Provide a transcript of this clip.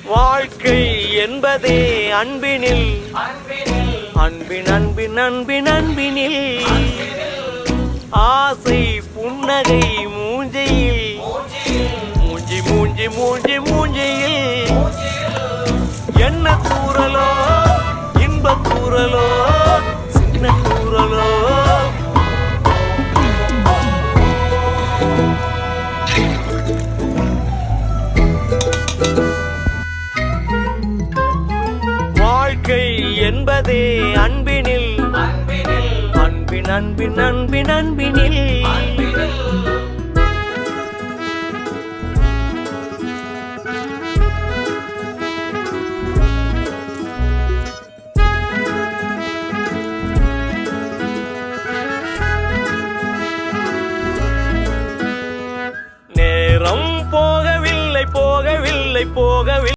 வாழ்க்கை என்பதே அன்பினில் அன்பின் அன்பின் அன்பின் அன்பினில் ஆசை புன்னகை மூஞ்சையில் மூஞ்சி மூஞ்சி மூஞ்சி மூஞ்சியில் என்ன தூரலோ இன்ப தூரலோ சின்ன தூரலோ வாழ்க்கை என்பதே அன்பினில் அன்பின் அன்பின் அன்பின் அன்பினில் நேரம் போகவில்லை போகவில்லை போகவில்லை